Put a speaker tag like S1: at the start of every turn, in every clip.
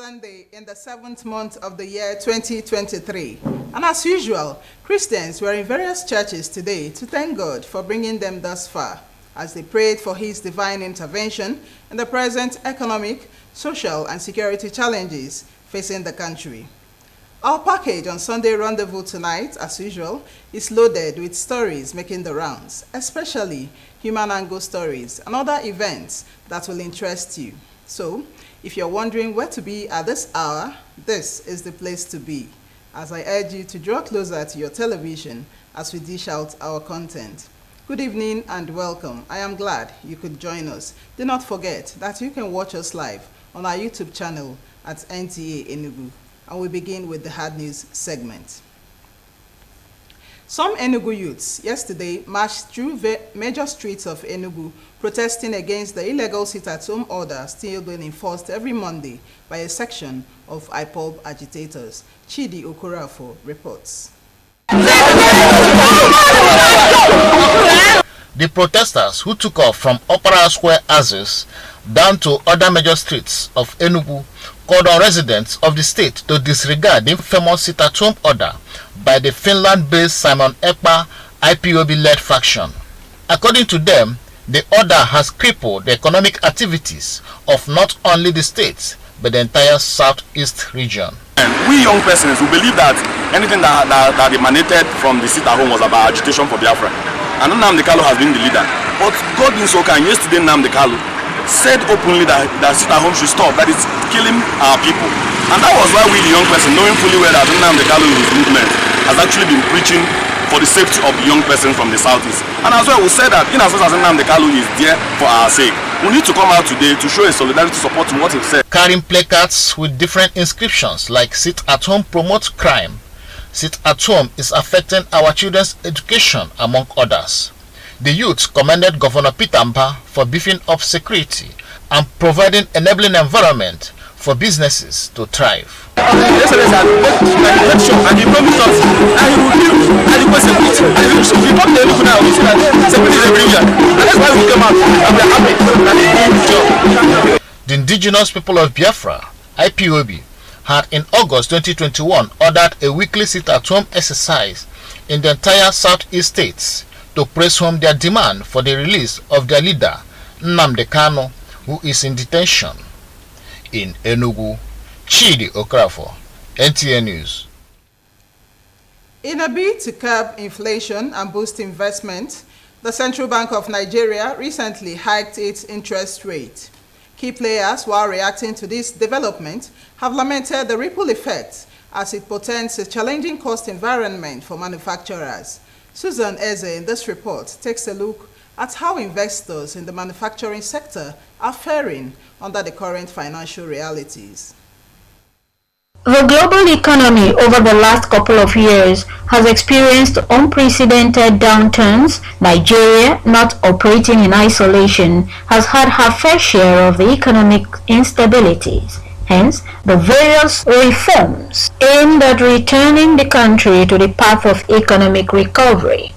S1: Sunday in the 7th month of the year 2023. And as usual, Christians were in various churches today to thank God for bringing them thus far, as they prayed for His divine intervention in the present economic, social, and security challenges facing the country. Our package on Sunday Rendezvous tonight, as usual, is loaded with stories making the rounds, especially human angle stories and other events that will interest you. So, if you're wondering where to be at this hour, this is the place to be, as I urge you to draw closer to your television as we dish out our content. Good evening and welcome. I am glad you could join us. Do not forget that you can watch us live on our YouTube channel at NTA Enugu. And we begin with the hard news segment. Some Enugu youths yesterday marched through major streets of Enugu protesting against the illegal sit-at-home order still being enforced every Monday by a section of IPOB agitators. Chidi Okorafo reports.
S2: The protesters who took off from Opera Square Axis down to other major streets of Enugu called on residents of the state to disregard the infamous sit-at-home order by the Finland-based Simon Ekpa IPOB-led faction. According to them, the order has crippled the economic activities of not only the state, but the entire southeast region.
S3: We young persons who believe that anything that emanated from the sit-at-home was about agitation for Biafra. And Nnamdi Kanu has been the leader. But God being so kind, yesterday Nnamdi Kanu said openly that sit-at-home should stop, that it's killing our people. And that was why we, the young person, knowing fully well that Nnamdi Kanu in his movement has actually been preaching for the safety of the young person from the southeast. And as well, we said that in as much as Nnamdi Kanu is there for our sake, we need to come out today to show a solidarity support to what he said.
S2: Carrying placards with different inscriptions like "Sit-at-home promotes crime," "Sit-at-home is affecting our children's education," among others. The youth commended Governor Peter Mba for beefing up security and providing enabling environment for businesses to thrive. The indigenous people of Biafra, IPOB, had in August 2021 ordered a weekly sit-at-home exercise in the entire southeast states to press home their demand for the release of their leader, Nnamdi Kanu, who is in detention. In Enugu, Chidi Okorafo, NTA News.
S1: In a bid to curb inflation and boost investment, the Central Bank of Nigeria recently hiked its interest rate. Key players, while reacting to this development, have lamented the ripple effect as it portends a challenging cost environment for manufacturers. Susan Eze in this report takes a look at how investors in the manufacturing sector are faring under the current financial realities.
S4: The global economy over the last couple of years has experienced unprecedented downturns. Nigeria, not operating in isolation, has had her fair share of the economic instabilities. Hence, the various reforms aimed at returning the country to the path of economic recovery.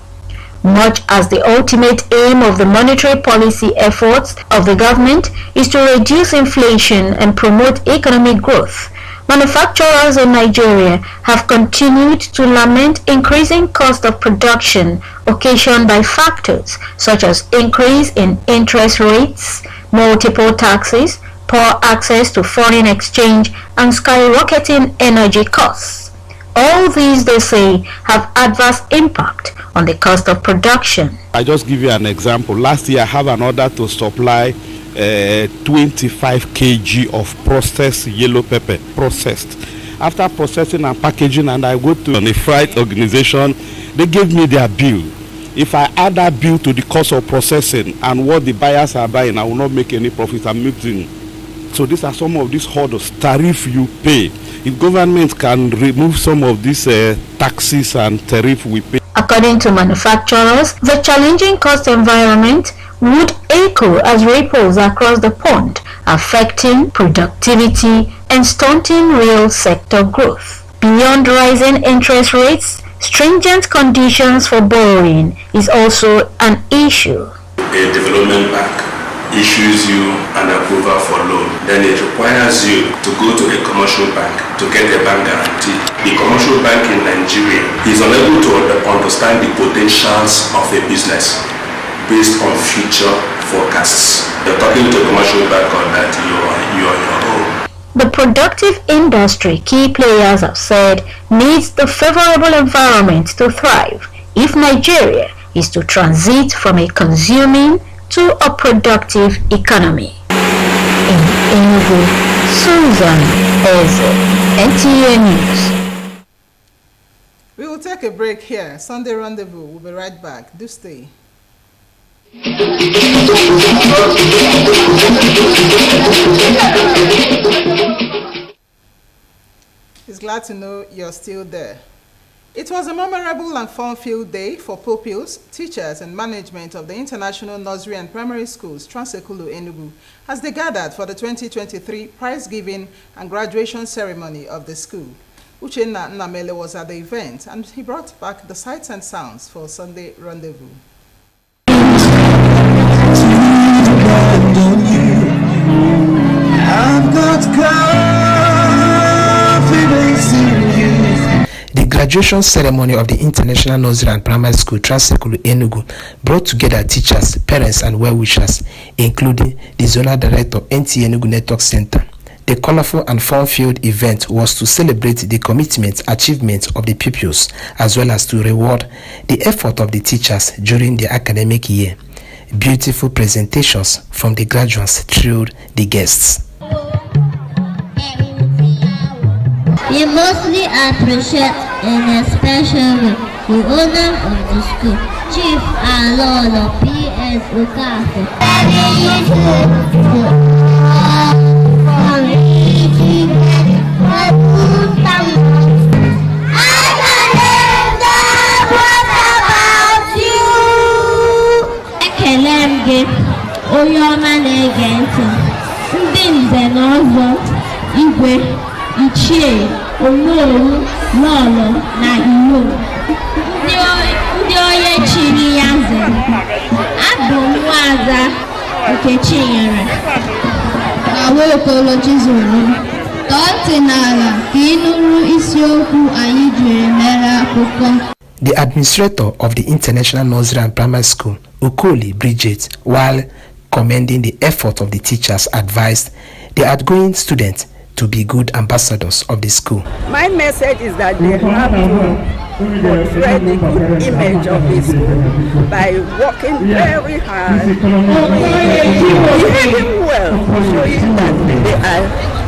S4: Much as the ultimate aim of the monetary policy efforts of the government is to reduce inflation and promote economic growth, manufacturers in Nigeria have continued to lament increasing cost of production occasioned by factors such as increase in interest rates, multiple taxes, poor access to foreign exchange, and skyrocketing energy costs. All these, they say, have adverse impact on the cost of production.
S5: I just give you an example. Last year I have an order to supply 25 kg of processed yellow pepper, processed. After processing and packaging, and I go to a freight organization, they gave me their bill. If I add that bill to the cost of processing and what the buyers are buying, I will not make any profit. I'm losing. So these are some of these hurdles, tariff you pay. If government can remove some of these taxes and tariff we pay.
S4: According to manufacturers, the challenging cost environment would echo as ripples across the pond, affecting productivity and stunting real sector growth. Beyond rising interest rates, stringent conditions for borrowing is also an issue.
S6: A development bank issues you an approval for loan, then it requires you to go to a commercial bank to get a bank guarantee. The commercial bank in Nigeria is unable to understand the potentials of a business based on future forecasts. You're talking to a commercial bank on that, you are your own.
S4: The productive industry, key players have said, needs the favorable environment to thrive if Nigeria is to transit from a consuming to a productive economy. In Enugu, Susan Eze, NTA News.
S1: We will take a break here. Sunday Rendezvous. We'll be right back. Do stay. It's glad to know you're still there. It was a memorable and fun-filled day for pupils, teachers, and management of the International Nursery and Primary Schools, Transekulu, Enugu, as they gathered for the 2023 prize-giving and graduation ceremony of the school. Uchenna Nnamele was at the event, and he brought back the sights and sounds for Sunday Rendezvous.
S7: The graduation ceremony of the International Nursery and Primary School, Transekulu, Enugu, brought together teachers, parents, and well-wishers, including the Zonal Director, NTA Enugu Network Center. The colorful and fun-filled event was to celebrate the commitment, achievements of the pupils, as well as to reward the effort of the teachers during the academic year. Beautiful presentations from the graduates thrilled the guests.
S8: We mostly appreciate in a special way the owner of the school, Chief Alolo P.S. Okafor. Ekelemge onye ọma na-ege ntị, ndị nze na ọzọ, igwe, ichie, onowu, lọlọ na iwu, ndị onye chiri ya zere. Abụ m Nwaada Nkechinyere Awokolo Chizuru. Tọọ ntị n'ala ka ị nụrụ isiokwu anyị jiri mere akụkọ.
S7: The administrator of the International Nursery and Primary School, Ukoli Bridget, while commending the effort of the teachers, advised the outgoing students to be good ambassadors of the school.
S9: My message is that they have to portray the good image of the school by working very hard, behaving well, showing that they are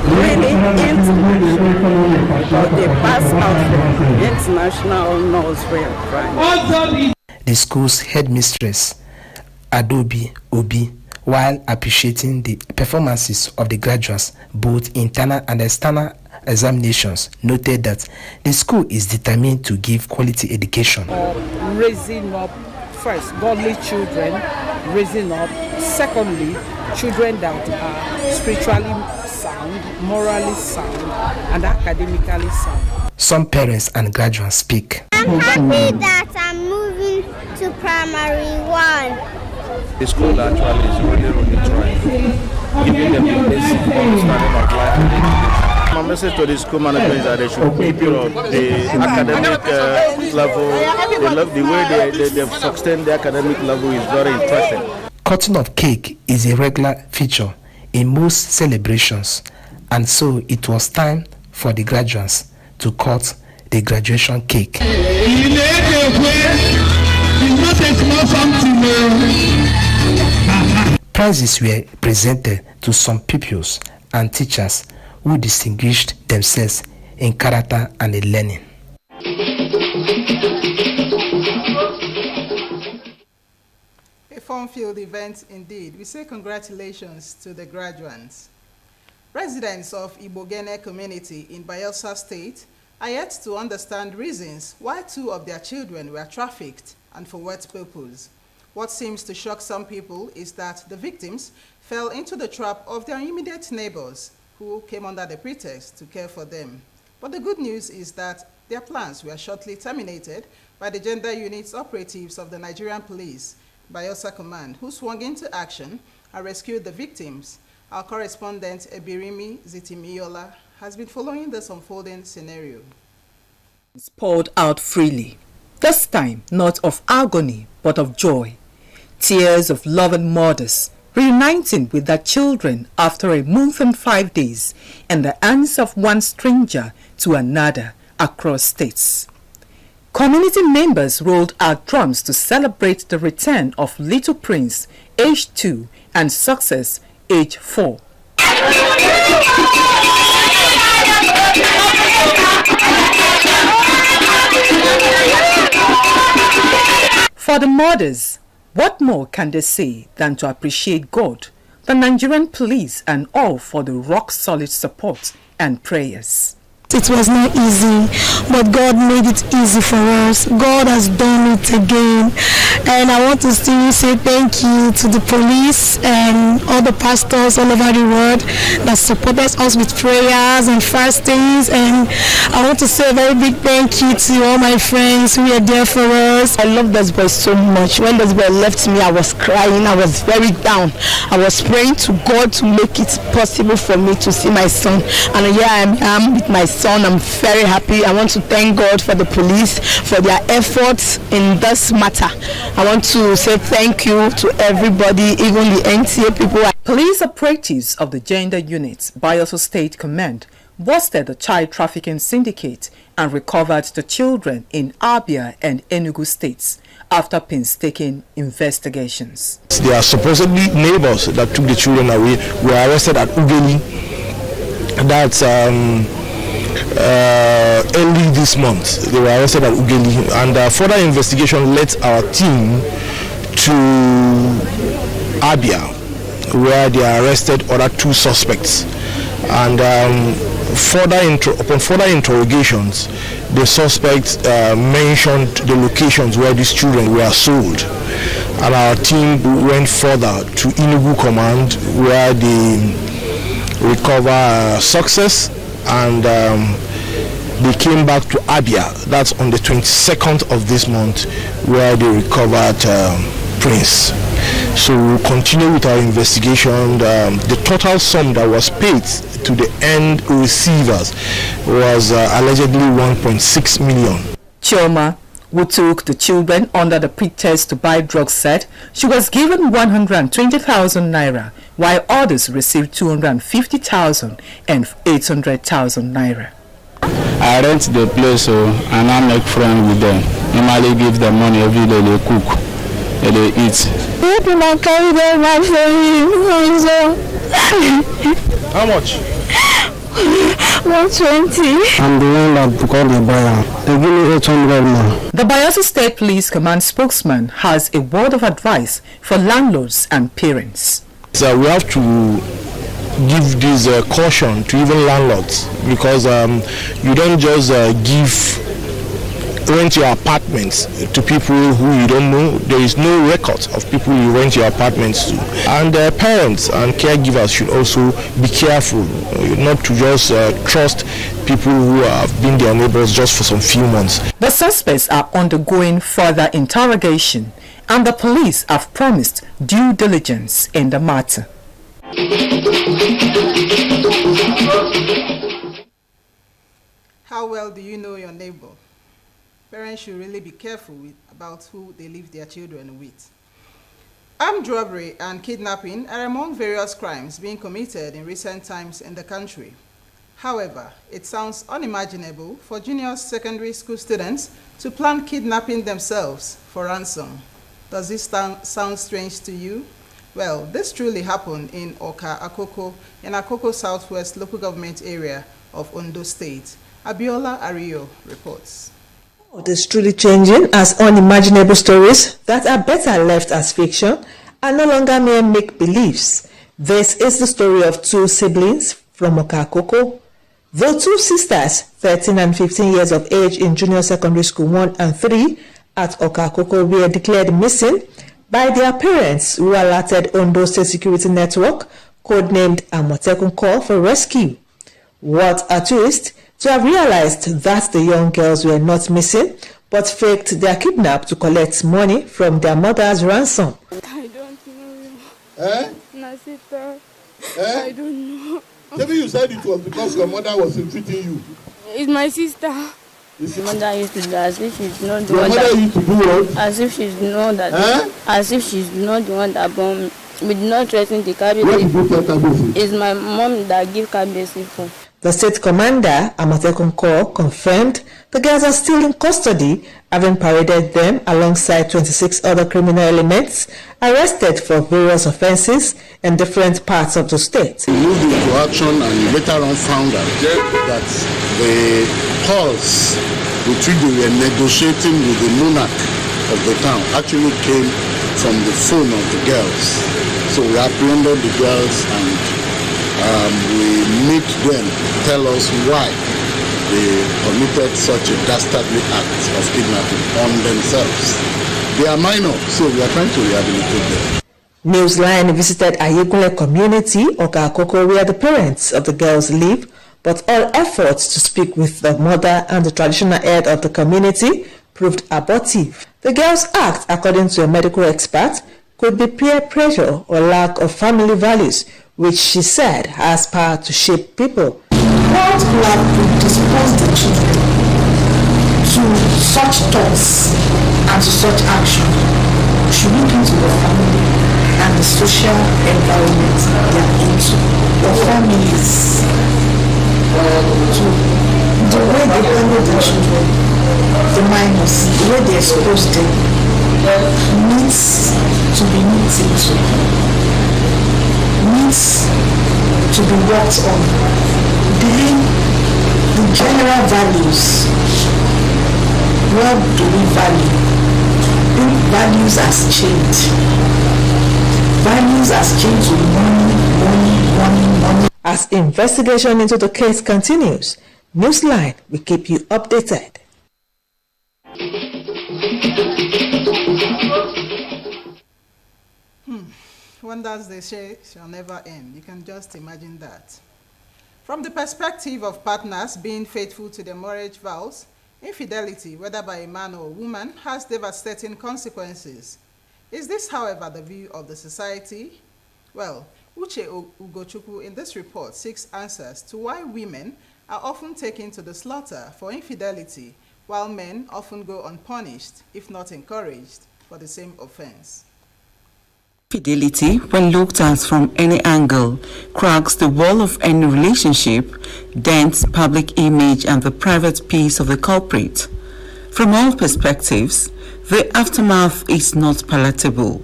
S9: really international, but they pass out from international nursery and primary.
S7: The school's headmistress, Adobe Obi, while appreciating the performances of the graduates, both internal and external examinations, noted that the school is determined to give quality education.
S10: Raising up, first, godly children, raising up, secondly, children that are spiritually sound, morally sound, and academically sound.
S7: Some parents and graduates speak.
S8: I'm happy that I'm moving to primary 1.
S11: The school actually is really trying, giving them the basic understanding of life and education. My message to the school management is that they should keep the academic level, the way they've sustained the academic level is very interesting.
S7: Cutting of cake is a regular feature in most celebrations, and so it was time for the graduates to cut the graduation cake. Prizes were presented to some pupils and teachers who distinguished themselves in character and in learning.
S1: A fun-filled event indeed. We say congratulations to the graduates. Residents of Ibogene community in Bayelsa State are yet to understand reasons why 2 of their children were trafficked and for what purpose. What seems to shock some people is that the victims fell into the trap of their immediate neighbors who came under the pretext to care for them. But the good news is that their plans were shortly terminated by the gender unit's operatives of the Nigerian Police, Bayelsa Command, who swung into action and rescued the victims. Our correspondent, Ebirimi Zitimiola, has been following this unfolding scenario.
S12: It's poured out freely, this time not of agony but of joy. Tears of loving mothers reuniting with their children after a month and 5 days in the hands of one stranger to another across states. Community members rolled out drums to celebrate the return of Little Prince, age 2, and Success, age 4. For the mothers, what more can they say than to appreciate God, the Nigerian police, and all for the rock-solid support and prayers?
S13: It was not easy, but God made it easy for us. God has done it again. And I want to still say thank you to the police and all the pastors all over the world that supported us with prayers and fastings. And I want to say a very big thank you to all my friends who are there for us.
S14: I love this boy so much. When this boy left me, I was crying. I was very down. I was praying to God to make it possible for me to see my son. And here I am with my son. I'm very happy. I want to thank God for the police for their efforts in this matter. I want to say thank you to everybody, even the NTA people.
S12: Police operatives of the Gender Unit, Bayelsa State Command, busted the child trafficking syndicate and recovered the children in Abia and Enugu states after painstaking investigations.
S15: They are supposedly neighbors that took the children away. Were arrested at Ugeli. That's early this month. They were arrested at Ugeli, and further investigation led our team to Abia, where they arrested other 2 suspects. And upon further interrogations, the suspects mentioned the locations where these children were sold. And our team went further to Enugu Command, where they recover Success, and they came back to Abia. That's on the 22nd of this month, where they recovered Prince. So we'll continue with our investigation. The total sum that was paid to the end receivers was allegedly 1.6 million.
S12: Chioma, who took the children under the pretext to buy drugs, said she was given 120,000 naira, while others received 250,000 and 800,000 naira.
S16: I rent the place and I make friends with them. Normally give them money every day, they cook, they eat.
S15: How much?
S13: 120.
S16: I'm the one that called the buyer. They give me 800 more.
S12: The Bayelsa State Police Command spokesman has a word of advice for landlords and parents.
S15: So we have to give this caution to even landlords, because you don't just rent your apartments to people who you don't know. There is no record of people you rent your apartments to. And parents and caregivers should also be careful not to just trust people who have been their neighbors just for some few months.
S12: The suspects are undergoing further interrogation, and the police have promised due diligence in the matter.
S1: How well do you know your neighbor? Parents should really be careful about who they leave their children with. Armed robbery and kidnapping are among various crimes being committed in recent times in the country. However, it sounds unimaginable for junior secondary school students to plan kidnapping themselves for ransom. Does this sound strange to you? Well, this truly happened in Akoko, in Akoko Southwest local government area of Ondo State. Abiola Ario reports.
S17: It is truly changing, as unimaginable stories that are better left as fiction are no longer mere make-believes. This is the story of 2 siblings from Akoko. Though 2 sisters, 13 and 15 years of age in junior secondary school 1 and 3 at Akoko, were declared missing by their parents, who alerted Ondo State Security Network, codenamed Amotekun Call for rescue. What a twist to have realized that the young girls were not missing, but faked their kidnap to collect money from their mother's ransom.
S18: I don't know you. Eh? my sister.
S19: Eh?
S18: I don't know.
S19: Maybe you said it was because your mother was treating you.
S18: It's my sister.
S19: My
S18: mother used to do as if she's not the
S19: Your
S18: one
S19: mother
S18: that.
S19: used to do what?
S18: As if she's not that. As if she's not the one that born me. We did not threaten the
S19: Where did you get Kabesi?
S18: It's my mom that give Kabesi for.
S17: The state commander, Amatekun Corps, confirmed the girls are still in custody, having paraded them alongside 26 other criminal elements arrested for various offences in different parts of the state.
S19: We moved into action and later on found out that the calls with which they were negotiating with the monarch of the town actually came from the phone of the girls. So we apprehended the girls and we made them tell us why they committed such a dastardly act of kidnapping on themselves. They are minor, so we are trying to rehabilitate them.
S17: Newsline visited Ayegule community, Okakoko, where the parents of the girls live, but all efforts to speak with the mother and the traditional head of the community proved abortive. The girls' act, according to a medical expert, could be peer pressure or lack of family values, which she said has power to shape people.
S20: What will have predisposed the children to such thoughts and to such action should look into the family and the social environment they are into. The families, the way they handle the children, the minors, the way they expose them, needs to be looked into, needs to be worked on. The general values. What do we value? I think values has changed. Values has changed to money.
S17: As investigation into the case continues, Newsline will keep you updated.
S1: Wonders they say shall never end. You can just imagine that. From the perspective of partners being faithful to their marriage vows, infidelity, whether by a man or a woman, has devastating consequences. Is this, however, the view of the society? Well, Uche Ugochukwu in this report seeks answers to why women are often taken to the slaughter for infidelity, while men often go unpunished, if not encouraged, for the same offense.
S21: Infidelity, when looked at from any angle, cracks the wall of any relationship, dents public image and the private peace of the culprit. From all perspectives, the aftermath is not palatable.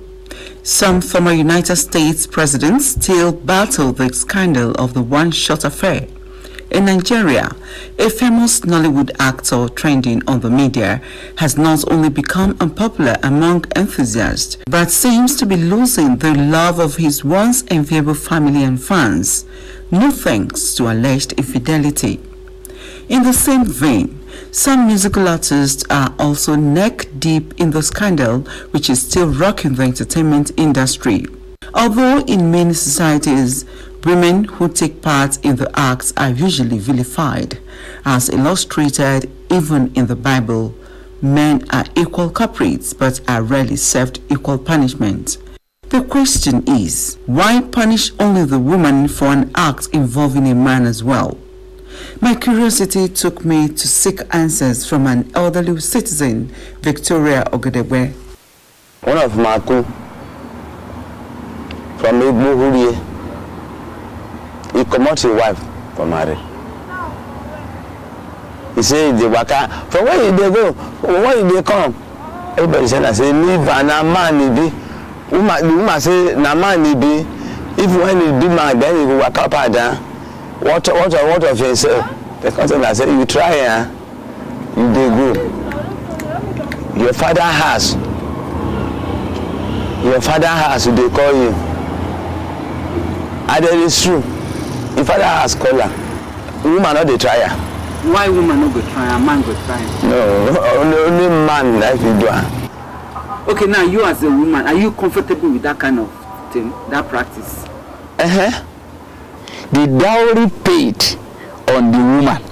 S21: Some former United States presidents still battle the scandal of the one-shot affair. In Nigeria, a famous Nollywood actor trending on the media has not only become unpopular among enthusiasts, but seems to be losing the love of his once enviable family and fans, no thanks to alleged infidelity. In the same vein, some musical artists are also neck-deep in the scandal, which is still rocking the entertainment industry. Although in many societies, women who take part in the acts are usually vilified, as illustrated even in the Bible, men are equal culprits but are rarely served equal punishment. The question is, why punish only the woman for an act involving a man as well? My curiosity took me to seek answers from an elderly citizen, Victoria Ogedegbe.
S22: One of Maku from Enugu, he comot his wife for marriage. He say the waka from where did they go? Where did they come? Everybody say leave and a man be. The woman say na man be. If when he be man, then he go waka down. What of yourself? The content say you try, you dey go. Your father has. They call you. And it is true. If father has color, woman not the trier.
S21: Why woman not go try? A man go try?
S22: No, only man like you do.
S21: Okay, now you as a woman, are you comfortable with that kind of thing, that practice?
S23: The dowry paid on the woman,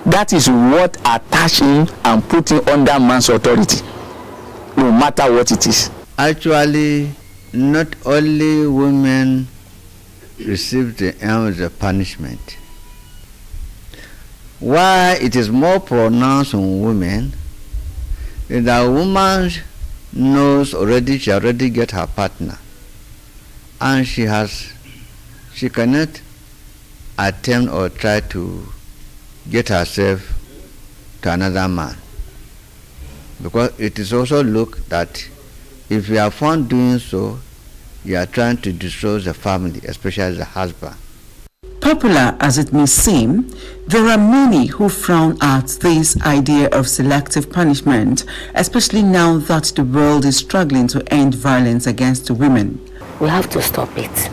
S23: that is what attaching and putting under man's authority, no matter what it is.
S24: Actually, not only women
S2: receive the punishment. Why it is more pronounced on women is that a woman knows already, she already get her partner, and she cannot attempt or try to get herself to another man, because it is also looked that if you are found doing so, you are trying to destroy the family, especially the husband.
S21: Popular as it may seem, there are many who frown at this idea of selective punishment, especially now that the world is struggling to end violence against women.
S3: We have to stop it,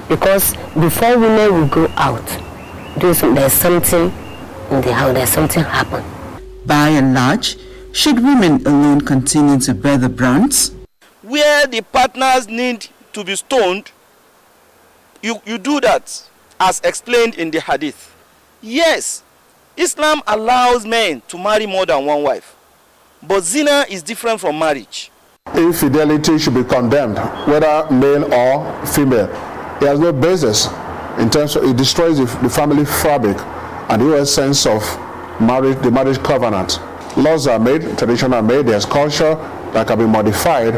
S3: because before women will go out, there's something in the house, there's something happen.
S21: By and large, should women alone continue to bear the brunt?
S11: Where the partners need to be stoned, you do that, as explained in the hadith. Yes, Islam allows men to marry more than one wife, but zina is different from marriage.
S5: Infidelity should be condemned, whether male or female. It has no basis in terms of, it destroys the family fabric and the whole sense of marriage, the marriage covenant. Laws are made, traditions are made, there's culture that can be modified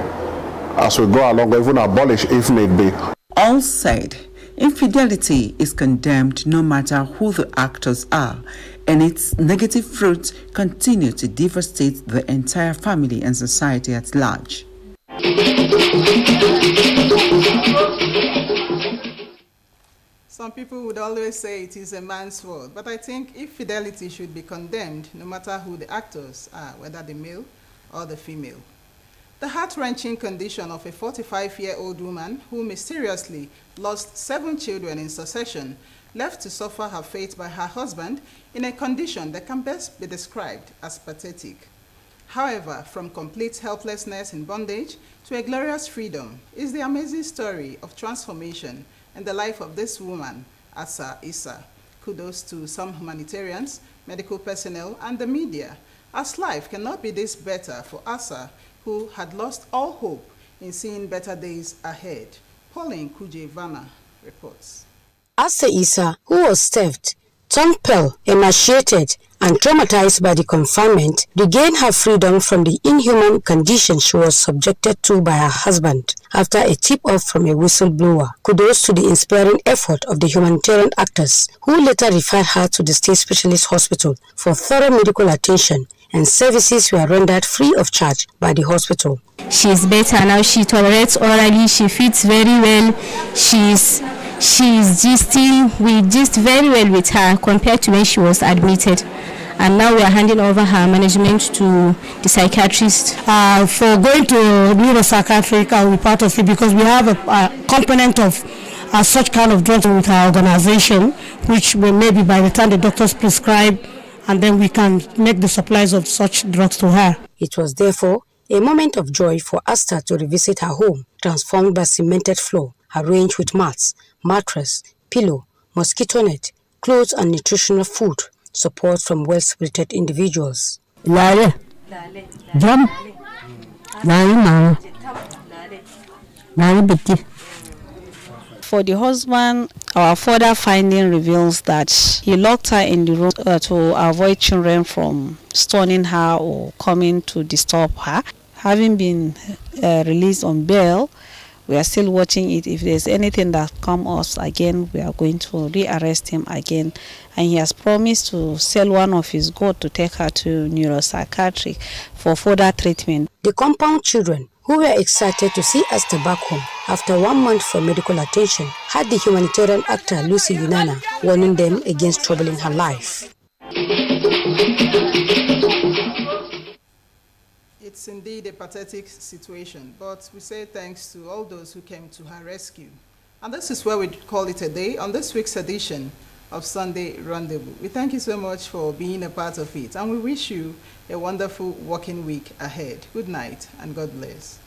S5: as we go along, even abolished if need be.
S21: All said, infidelity is condemned no matter who the actors are, and its negative fruits continue to devastate the entire family and society at large.
S1: Some people would always say it is a man's fault, but I think infidelity should be condemned no matter who the actors are, whether the male or the female. The heart-wrenching condition of a 45-year-old woman who mysteriously lost 7 children in succession, left to suffer her fate by her husband in a condition that can best be described as pathetic. However, from complete helplessness in bondage to a glorious freedom is the amazing story of transformation in the life of this woman, Asa Issa. Kudos to some humanitarians, medical personnel, and the media, as life cannot be this better for Asa, who had lost all hope in seeing better days ahead. Pauline Kujevana reports.
S24: Asa Issa, who was starved, tongue pale, emaciated, and traumatized by the confinement, regained her freedom from the inhuman condition she was subjected to by her husband after a tip-off from a whistleblower. Kudos to the inspiring effort of the humanitarian actors, who later referred her to the State Specialist Hospital for thorough medical attention, and services were rendered free of charge by the hospital.
S25: She is better now. She tolerates orally. She feeds very well. She is gisting. We gist very well with her compared to when she was admitted. And now we are handing over her management to the psychiatrist.
S13: For going to neuropsychiatric, I will be part of it because we have a component of such kind of drugs with our organization, which will maybe by the time the doctors prescribe, and then we can make the supplies of such drugs to her.
S24: It was therefore a moment of joy for Asta to revisit her home, transformed by cemented floor, arranged with mats, mattress, pillow, mosquito net, clothes and nutritional food, support from well-spirited individuals.
S25: Lale, jam, lale mama, lale bitti.
S26: For the husband, our further finding reveals that he locked her in the room to avoid children from stoning her or coming to disturb her. Having been released on bail, we are still watching it. If there's anything that comes us again, we are going to rearrest him again. And he has promised to sell one of his goats to take her to neuropsychiatric for further treatment.
S24: The compound children, who were excited to see Asta back home after 1 month for medical attention, had the humanitarian actor Lucy Yunana warning them against troubling her life.
S1: It's indeed a pathetic situation, but we say thanks to all those who came to her rescue. And this is where we call it a day on this week's edition of Sunday Rendezvous. We thank you so much for being a part of it, and we wish you a wonderful working week ahead. Good night, and God bless.